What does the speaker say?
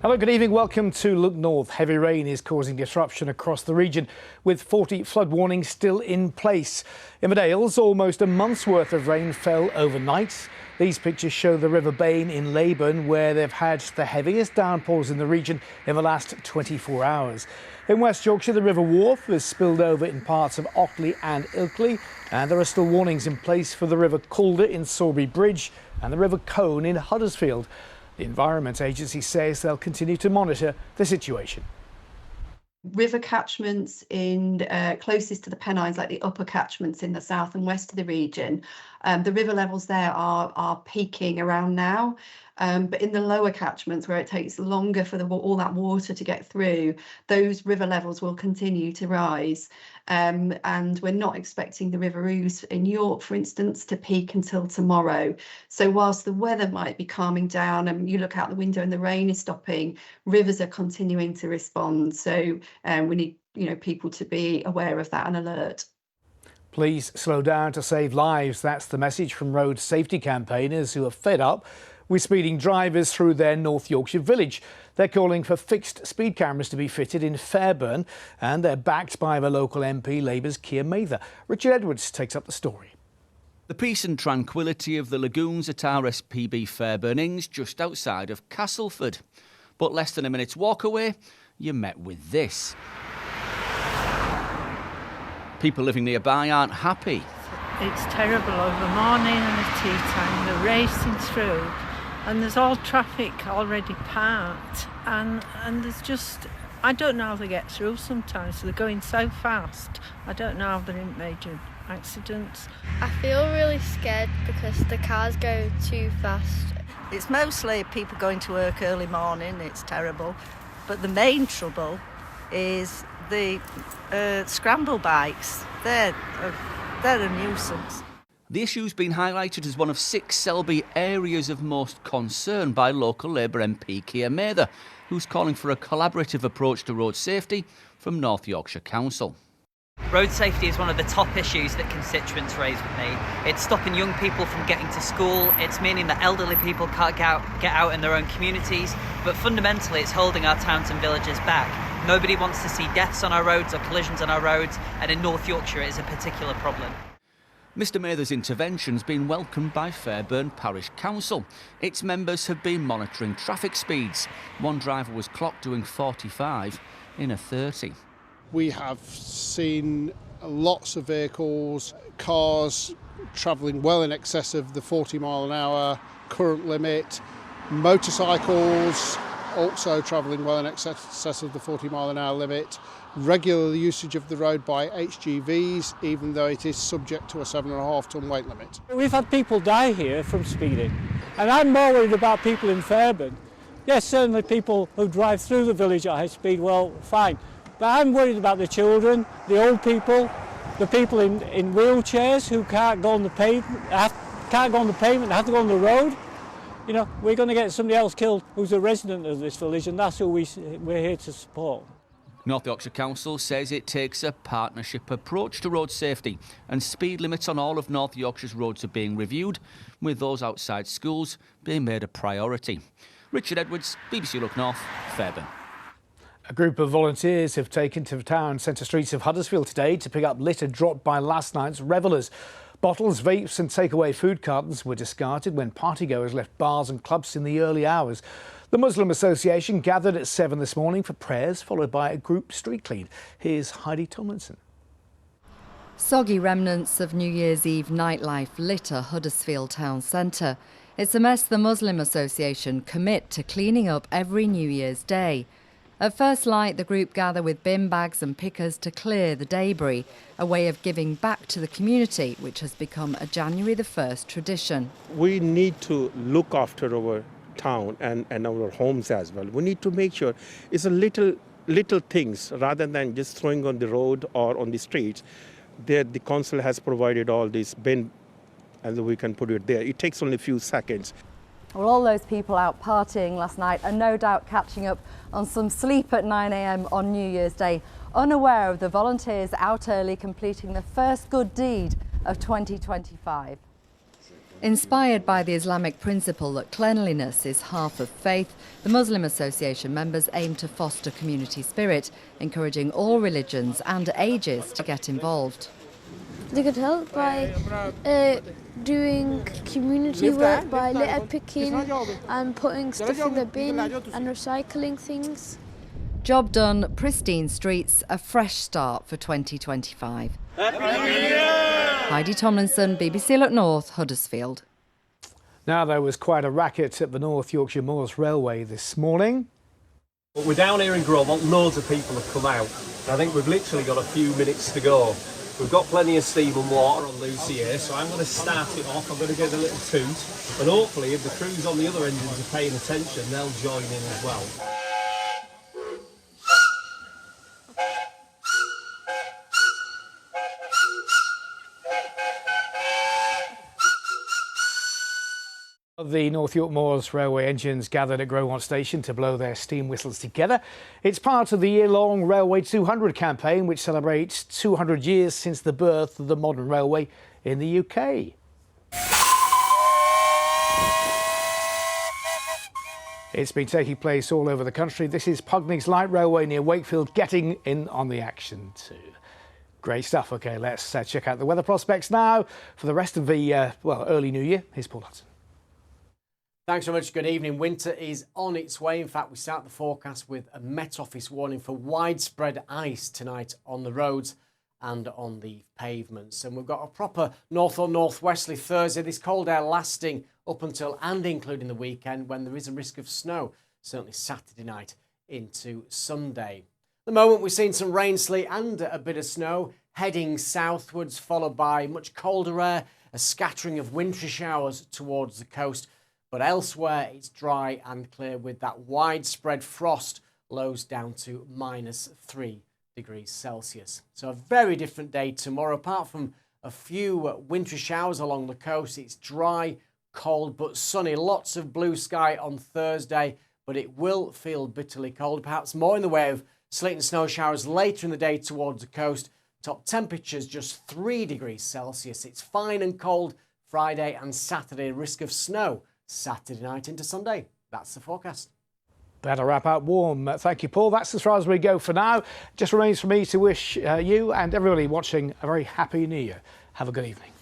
Hello, good evening. Welcome to Look North. Heavy rain is causing disruption across the region, with 40 flood warnings still in place. In the Dales, almost a month's worth of rain fell overnight. These pictures show the River Bain in Fairburn, where they've had the heaviest downpours in the region in the last 24 hours. In West Yorkshire, the River Wharfe has spilled over in parts of Ockley and Ilkley, and there are still warnings in place for the River Calder in Sawbury Bridge and the River Colne in Huddersfield. The Environment Agency says they'll continue to monitor the situation. River catchments in closest to the Pennines, like the upper catchments in the south and west of the region, the river levels there are peaking around now. But in the lower catchments, where it takes longer for all that water to get through, those river levels will continue to rise. And we're not expecting the River Ouse in York, for instance, to peak until tomorrow. So whilst the weather might be calming down and you look out the window and the rain is stopping, rivers are continuing to respond. So we need people to be aware of that and alert. Please slow down to save lives. That's the message from road safety campaigners who are fed up with speeding drivers through their North Yorkshire village. They're calling for fixed speed cameras to be fitted in Fairburn, and they're backed by the local MP Labour's Keir Mather. Richard Edwards takes up the story. The peace and tranquillity of the lagoons at RSPB Fairburn Ings, just outside of Castleford. But less than a minute's walk away, you're met with this. People living nearby aren't happy. It's terrible over morning and at tea time. They're racing through and there's all traffic already parked and there's just, I don't know how they get through sometimes. They're going so fast. I don't know how they're in major accidents. I feel really scared because the cars go too fast. It's mostly people going to work early morning. It's terrible. But the main trouble is the scramble bikes. They're a nuisance. The issue's been highlighted as one of 6 Selby areas of most concern by local Labour MP Keir Mather, who's calling for a collaborative approach to road safety from North Yorkshire Council. Road safety is one of the top issues that constituents raise with me. It's stopping young people from getting to school, it's meaning that elderly people can't get out in their own communities, but fundamentally it's holding our towns and villages back. Nobody wants to see deaths on our roads or collisions on our roads, and in North Yorkshire it is a particular problem. Mr Mather's intervention's been welcomed by Fairburn Parish Council. Its members have been monitoring traffic speeds. One driver was clocked doing 45 in a 30. We have seen lots of vehicles, cars travelling well in excess of the 40 mile an hour current limit, motorcycles also travelling well in excess of the 40 mile an hour limit, regular usage of the road by HGVs, even though it is subject to a 7.5 tonne weight limit. We've had people die here from speeding, and I'm more worried about people in Fairburn. Yes, certainly people who drive through the village at high speed, well, fine. But I'm worried about the children, the old people, the people in wheelchairs who can't go on the pavement, have to go on the road. We're going to get somebody else killed who's a resident of this village, and that's who we're here to support. North Yorkshire Council says it takes a partnership approach to road safety, and speed limits on all of North Yorkshire's roads are being reviewed, with those outside schools being made a priority. Richard Edwards, BBC Look North, Fairburn. A group of volunteers have taken to the town centre streets of Huddersfield today to pick up litter dropped by last night's revellers. Bottles, vapes and takeaway food cartons were discarded when partygoers left bars and clubs in the early hours. The Muslim Association gathered at 7 this morning for prayers, followed by a group street clean. Here's Heidi Tomlinson. Soggy remnants of New Year's Eve nightlife litter Huddersfield town centre. It's a mess the Muslim Association commit to cleaning up every New Year's Day. At first light, the group gather with bin bags and pickers to clear the debris, a way of giving back to the community, which has become a January the 1st tradition. We need to look after our town and our homes as well. We need to make sure it's a little things rather than just throwing on the road or on the streets. The council has provided all this bin and we can put it there. It takes only a few seconds. Well, all those people out partying last night are no doubt catching up on some sleep at 9 a.m. on New Year's Day, unaware of the volunteers out early completing the first good deed of 2025. Inspired by the Islamic principle that cleanliness is half of faith, the Muslim Association members aim to foster community spirit, encouraging all religions and ages to get involved. They could help by doing community work, by litter picking and putting stuff in the bin and recycling things. Job done, pristine streets, a fresh start for 2025. Happy New Year! Heidi Tomlinson, BBC Look North, Huddersfield. Now, there was quite a racket at the North Yorkshire Moors Railway this morning. Well, we're down here in Grove, loads of people have come out. I think we've literally got a few minutes to go. We've got plenty of steam and water on Lucy here, so I'm going to start it off. I'm going to give a little toot, and hopefully if the crews on the other engines are paying attention, they'll join in as well. The North York Moors Railway engines gathered at Growont Station to blow their steam whistles together. It's part of the year-long Railway 200 campaign, which celebrates 200 years since the birth of the modern railway in the UK. It's been taking place all over the country. This is Pugnig's Light Railway near Wakefield getting in on the action too. Great stuff. OK, let's check out the weather prospects now for the rest of the, early New Year. Here's Paul Hudson. Thanks so much. Good evening. Winter is on its way. In fact, we start the forecast with a Met Office warning for widespread ice tonight on the roads and on the pavements. And we've got a proper north or northwesterly Thursday. This cold air lasting up until and including the weekend, when there is a risk of snow, certainly Saturday night into Sunday. At the moment, we've seen some rain, sleet and a bit of snow heading southwards, followed by much colder air, a scattering of wintry showers towards the coast. But elsewhere, it's dry and clear with that widespread frost, lows down to -3 degrees Celsius. So a very different day tomorrow. Apart from a few wintry showers along the coast, it's dry, cold but sunny. Lots of blue sky on Thursday, but it will feel bitterly cold. Perhaps more in the way of sleet and snow showers later in the day towards the coast. Top temperatures just 3 degrees Celsius. It's fine and cold Friday and Saturday. Risk of snow Saturday night into Sunday. That's the forecast. Better wrap up warm. Thank you, Paul. That's as far as we go for now. Just remains for me to wish you and everybody watching a very happy New Year. Have a good evening.